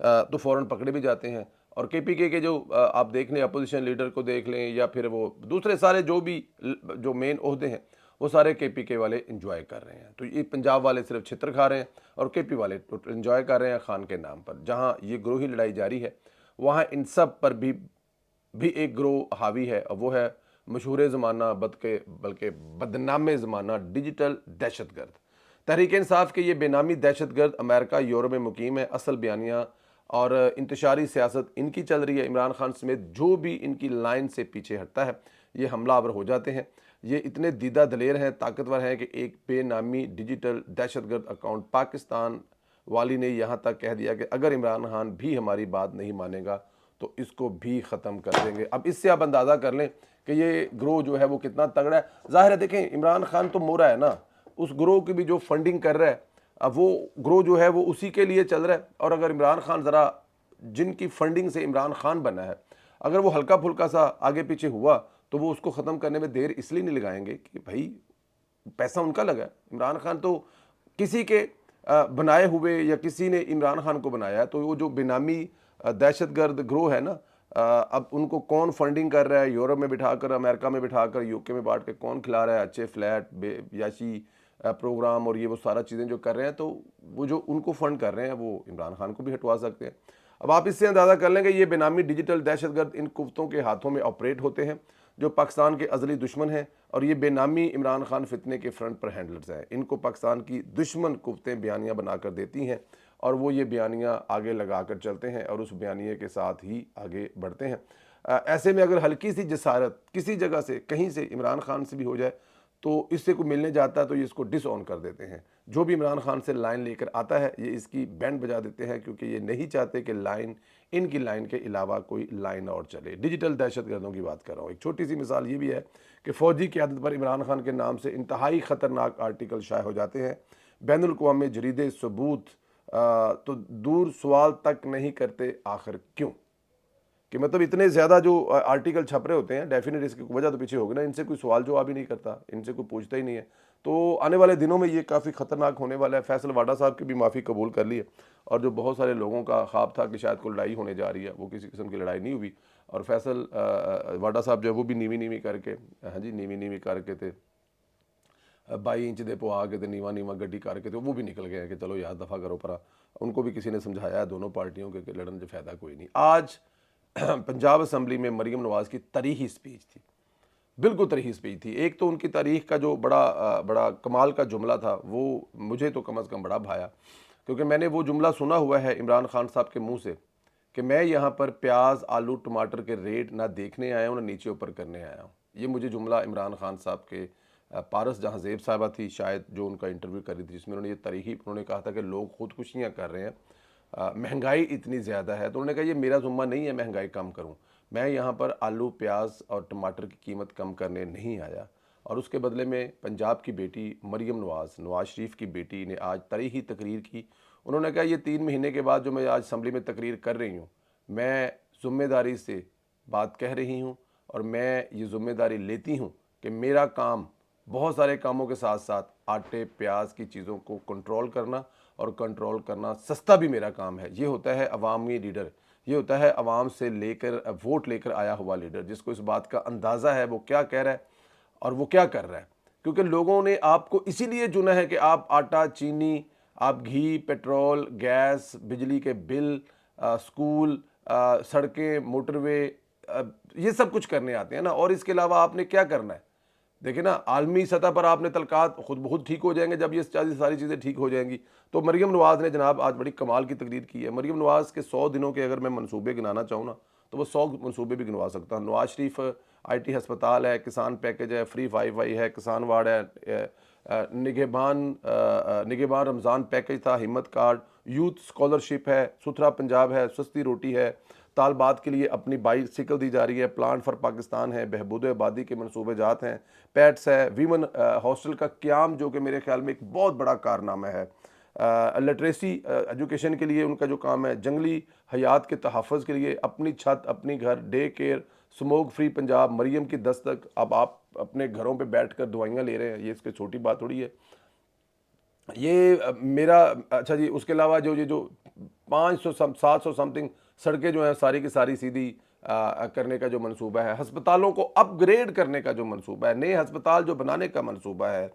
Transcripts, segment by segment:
تو فوراً پکڑے بھی جاتے ہیں. اور کے پی کے جو آپ دیکھ لیں اپوزیشن لیڈر کو دیکھ لیں یا پھر وہ دوسرے سارے جو بھی جو مین عہدے ہیں وہ سارے کے پی کے والے انجوائے کر رہے ہیں. تو یہ پنجاب والے صرف چھتر کھا رہے ہیں اور کے پی والے انجوائے کر رہے ہیں خان کے نام پر. جہاں یہ گروہی لڑائی جاری ہے وہاں ان سب پر بھی ایک گروہ حاوی ہے اور وہ ہے مشہور زمانہ بلکہ بدنام زمانہ ڈیجیٹل دہشت گرد. تحریک انصاف کے یہ بے نامی دہشت گرد امریکہ یورپ میں مقیم ہے. اصل بیانیہ اور انتشاری سیاست ان کی چل رہی ہے. عمران خان سمیت جو بھی ان کی لائن سے پیچھے ہٹتا ہے یہ حملہ آور ہو جاتے ہیں. یہ اتنے دیدہ دلیر ہیں, طاقتور ہیں کہ ایک بے نامی ڈیجیٹل دہشت گرد اکاؤنٹ پاکستان والی نے یہاں تک کہہ دیا کہ اگر عمران خان بھی ہماری بات نہیں مانے گا تو اس کو بھی ختم کر دیں گے. اب اس سے آپ اندازہ کر لیں کہ یہ گروہ جو ہے وہ کتنا تگڑا ہے. ظاہر ہے دیکھیں عمران خان تو مورا ہے نا, اس گروہ کی بھی جو فنڈنگ کر رہا ہے اب وہ گروہ جو ہے وہ اسی کے لیے چل رہا ہے. اور اگر عمران خان ذرا جن کی فنڈنگ سے عمران خان بنا ہے اگر وہ ہلکا پھلکا سا آگے پیچھے ہوا تو وہ اس کو ختم کرنے میں دیر اس لیے نہیں لگائیں گے کہ بھائی پیسہ ان کا لگا ہے. عمران خان تو کسی کے بنائے ہوئے یا کسی نے عمران خان کو بنایا ہے. تو وہ جو بینامی دہشت گرد گروہ ہے نا, اب ان کو کون فنڈنگ کر رہا ہے, یورپ میں بٹھا کر, امریکہ میں بٹھا کر, یو کے میں بانٹ کے کون کھلا رہا ہے, اچھے فلیٹ بیاشی پروگرام اور یہ وہ سارا چیزیں جو کر رہے ہیں تو وہ جو ان کو فنڈ کر رہے ہیں وہ عمران خان کو بھی ہٹوا سکتے ہیں. اب آپ اس سے اندازہ کر لیں کہ یہ بے نامی ڈیجیٹل دہشت گرد ان قوتوں کے ہاتھوں میں آپریٹ ہوتے ہیں جو پاکستان کے ازلی دشمن ہیں, اور یہ بے نامی عمران خان فتنے کے فرنٹ پر ہینڈلرز ہیں. ان کو پاکستان کی دشمن قوتیں بیانیہ بنا کر دیتی ہیں اور وہ یہ بیانیہ آگے لگا کر چلتے ہیں اور اس بیانیے کے ساتھ ہی آگے بڑھتے ہیں. ایسے میں اگر ہلکی سی جسارت کسی جگہ سے کہیں سے عمران خان سے بھی ہو جائے تو اس سے کوئی ملنے جاتا ہے تو یہ اس کو ڈس آن کر دیتے ہیں. جو بھی عمران خان سے لائن لے کر آتا ہے یہ اس کی بینڈ بجا دیتے ہیں کیونکہ یہ نہیں چاہتے کہ لائن ان کی لائن کے علاوہ کوئی لائن اور چلے. ڈیجیٹل دہشت گردوں کی بات کر رہا ہوں. ایک چھوٹی سی مثال یہ بھی ہے کہ فوجی قیادت پر عمران خان کے نام سے انتہائی خطرناک آرٹیکل شائع ہو جاتے ہیں. بین الاقوامی جریدے ثبوت تو دور سوال تک نہیں کرتے آخر کیوں, کہ مطلب اتنے زیادہ جو آرٹیکل چھپ رہے ہوتے ہیں ڈیفینیٹ اس کی وجہ تو پیچھے ہوگی نا, ان سے کوئی سوال جواب ہی نہیں کرتا, ان سے کوئی پوچھتا ہی نہیں ہے. تو آنے والے دنوں میں یہ کافی خطرناک ہونے والا ہے. فیصل واڈا صاحب کی بھی معافی قبول کر لی ہے اور جو بہت سارے لوگوں کا خواب تھا کہ شاید کوئی لڑائی ہونے جا رہی ہے وہ کسی قسم کی لڑائی نہیں ہوئی. اور فیصل واڈا صاحب جو ہے وہ بھی نیوی کر کے نیوی کر کے تھے 22 انچ دے پو آ کے نیواں گڈی کر کے وہ بھی نکل گئے کہ چلو یار دفعہ کرو پرا. ان کو بھی کسی نے سمجھایا ہے دونوں پارٹیوں کے کہ لڑن سے فائدہ کوئی نہیں. آج پنجاب اسمبلی میں مریم نواز کی تاریخی سپیچ تھی, بالکل تاریخی سپیچ تھی. ایک تو ان کی تاریخ کا جو بڑا کمال کا جملہ تھا وہ مجھے تو کم از کم بڑا بھایا, کیونکہ میں نے وہ جملہ سنا ہوا ہے عمران خان صاحب کے منہ سے کہ میں یہاں پر پیاز آلو ٹماٹر کے ریٹ نہ دیکھنے آیا ہوں نہ نیچے اوپر کرنے آیا ہوں. یہ مجھے جملہ عمران خان صاحب کے پارس جہاں زیب صاحبہ تھی شاید جو ان کا انٹرویو کر رہی تھی جس میں انہوں نے یہ تاریخی انہوں نے کہا تھا کہ لوگ خودکشیاں کر رہے ہیں, مہنگائی اتنی زیادہ ہے. تو انہوں نے کہا یہ میرا ذمہ نہیں ہے مہنگائی کم کروں, میں یہاں پر آلو پیاز اور ٹماٹر کی قیمت کم کرنے نہیں آیا. اور اس کے بدلے میں پنجاب کی بیٹی مریم نواز شریف کی بیٹی نے آج تاریخی تقریر کی. انہوں نے کہا یہ 3 مہینے کے بعد جو میں آج اسمبلی میں تقریر کر رہی ہوں میں ذمہ داری سے بات کہہ رہی ہوں اور میں یہ ذمہ داری لیتی ہوں کہ میرا کام بہت سارے کاموں کے ساتھ ساتھ آٹے پیاز کی چیزوں کو کنٹرول کرنا اور کنٹرول کرنا سستا بھی میرا کام ہے. یہ ہوتا ہے عوامی لیڈر, یہ ہوتا ہے عوام سے لے کر ووٹ لے کر آیا ہوا لیڈر جس کو اس بات کا اندازہ ہے وہ کیا کہہ رہا ہے اور وہ کیا کر رہا ہے. کیونکہ لوگوں نے آپ کو اسی لیے چنا ہے کہ آپ آٹا چینی آپ گھی پیٹرول گیس بجلی کے بل سکول سڑکیں موٹر وے یہ سب کچھ کرنے آتے ہیں نا. اور اس کے علاوہ آپ نے کیا کرنا ہے دیکھیں نا, عالمی سطح پر آپ نے تعلقات خود بخود ٹھیک ہو جائیں گے. جب یہ ساری چیزیں ٹھیک ہو جائیں گی تو مریم نواز نے جناب آج بڑی کمال کی تقریر کی ہے. مریم نواز کے 100 دنوں کے اگر میں منصوبے گنانا چاہوں نا تو وہ 100 منصوبے بھی گنوا سکتا ہوں. نواز شریف آئی ٹی ہسپتال ہے, کسان پیکج ہے, فری وائی فائی ہے, کسان وارڈ ہے, نگہبان رمضان پیکج تھا, ہمت کارڈ, یوتھ اسکالرشپ ہے, ستھرا پنجاب ہے, سستی روٹی ہے, طالبات کے لیے اپنی بائیسیکل دی جا رہی ہے, پلانٹ فار پاکستان ہے, بہبود آبادی کے منصوبے جات ہیں, پیٹس ہے, ویمن ہاسٹل کا قیام جو کہ میرے خیال میں ایک بہت بڑا کارنامہ ہے, لٹریسی ایجوکیشن کے لیے ان کا جو کام ہے, جنگلی حیات کے تحفظ کے لیے اپنی چھت اپنی گھر day care, smoke free Punjab, Maryam کی دستک. اب آپ اپنے گھروں پہ بیٹھ کر دوائیاں لے رہے ہیں, یہ اس کی چھوٹی بات تھوڑی ہے. یہ میرا اچھا جی. اس کے علاوہ جو 500 700 سمتنگ سڑکیں جو ہیں ساری کی ساری سیدھی کرنے کا جو منصوبہ ہے، ہسپتالوں کو اپ گریڈ کرنے کا جو منصوبہ ہے، نئے ہسپتال جو بنانے کا منصوبہ ہے۔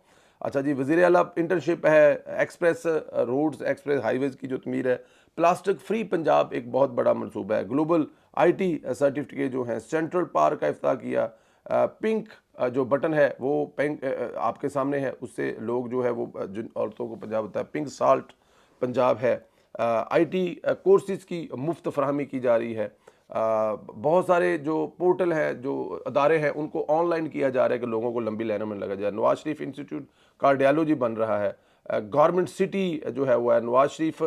اچھا جی، وزیر اعلیٰ انٹرنشپ ہے، ایکسپریس روڈز، ایکسپریس ہائی ویز کی جو تعمیر ہے، پلاسٹک فری پنجاب ایک بہت بڑا منصوبہ ہے، گلوبل آئی ٹی سرٹیفکیٹ جو ہیں، سینٹرل پارک کا افتتاح کیا، پنک جو بٹن ہے وہ پنک آپ کے سامنے ہے، اس سے لوگ جو ہے وہ جن عورتوں کو پنجاب ہوتا ہے، پنک سالٹ پنجاب ہے، آئی ٹی کورسز کی مفت فراہمی کی جا رہی ہے، بہت سارے جو پورٹل ہیں، جو ادارے ہیں، ان کو آن لائن کیا جا رہا ہے کہ لوگوں کو لمبی لائنوں میں لگا جائے۔ نواز شریف انسٹیٹیوٹ کارڈیالوجی بن رہا ہے، گورنمنٹ سٹی جو ہے وہ ہے نواز شریف،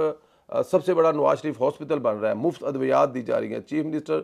سب سے بڑا نواز شریف ہاسپٹل بن رہا ہے، مفت ادویات دی جا رہی ہیں، چیف منسٹر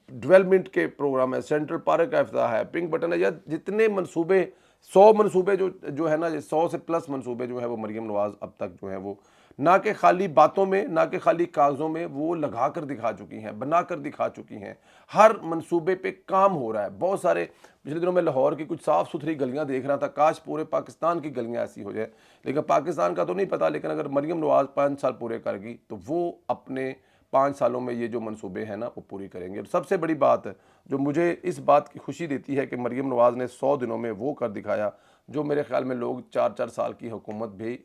ڈیولپمنٹ کے پروگرام ہے، سینٹرل پارک کا افتتاح ہے، پنک بٹن ہے، یا جتنے منصوبے 100 منصوبے جو ہے نا، 100 سے پلس منصوبے جو ہیں وہ مریم نواز اب تک جو ہیں وہ نہ کہ خالی باتوں میں، نہ کہ خالی کاغذوں میں، وہ لگا کر دکھا چکی ہیں، بنا کر دکھا چکی ہیں۔ ہر منصوبے پہ کام ہو رہا ہے۔ بہت سارے پچھلے دنوں میں لاہور کی کچھ صاف ستھری گلیاں دیکھ رہا تھا، کاش پورے پاکستان کی گلیاں ایسی ہو جائیں، لیکن پاکستان کا تو نہیں پتہ، لیکن اگر مریم نواز 5 سال پورے کر گئی تو وہ اپنے 5 سالوں میں یہ جو منصوبے ہیں نا وہ پوری کریں گے۔ اور سب سے بڑی بات جو مجھے اس بات کی خوشی دیتی ہے کہ مریم نواز نے 100 دنوں میں وہ کر دکھایا جو میرے خیال میں لوگ 4 سال کی حکومت بھی،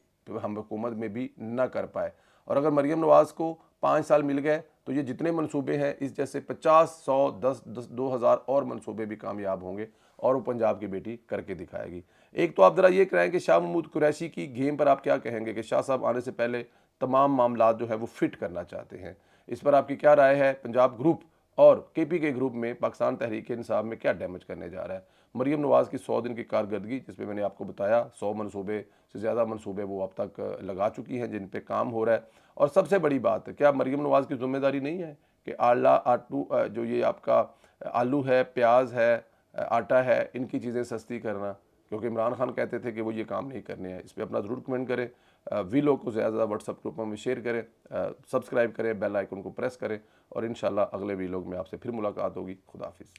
ہم حکومت میں بھی نہ کر پائے۔ اور اگر مریم نواز کو 5 سال مل گئے تو یہ جتنے منصوبے ہیں اس جیسے 50 100 10 2000 اور منصوبے بھی کامیاب ہوں گے، اور وہ پنجاب کی بیٹی کر کے دکھائے گی۔ ایک تو آپ ذرا یہ کرائیں کہ شاہ محمود قریشی کی گیم پر آپ کیا کہیں گے کہ شاہ صاحب آنے سے پہلے تمام معاملات جو ہے وہ فٹ کرنا چاہتے ہیں، اس پر آپ کی کیا رائے ہے؟ پنجاب گروپ اور کے پی کے گروپ میں پاکستان تحریک انصاف میں کیا ڈیمیج کرنے جا رہا ہے؟ مریم نواز کی 100 دن کی کارکردگی، جس میں نے آپ کو بتایا 100 منصوبے سے زیادہ منصوبے وہ اب تک لگا چکی ہیں جن پہ کام ہو رہا ہے۔ اور سب سے بڑی بات، کیا مریم نواز کی ذمہ داری نہیں ہے کہ آٹو جو یہ آپ کا آلو ہے، پیاز ہے، آٹا ہے، ان کی چیزیں سستی کرنا؟ کیونکہ عمران خان کہتے تھے کہ وہ یہ کام نہیں کرنے ہیں۔ اس پہ اپنا ضرور کمنٹ کریں، ویلو کو زیادہ زیادہ واٹس ایپ گروپوں میں شیئر کریں، سبسکرائب کریں، بیل آئیکن کو پریس کریں، اور انشاءاللہ اگلے ویلوگ میں آپ سے پھر ملاقات ہوگی۔ خدا حافظ۔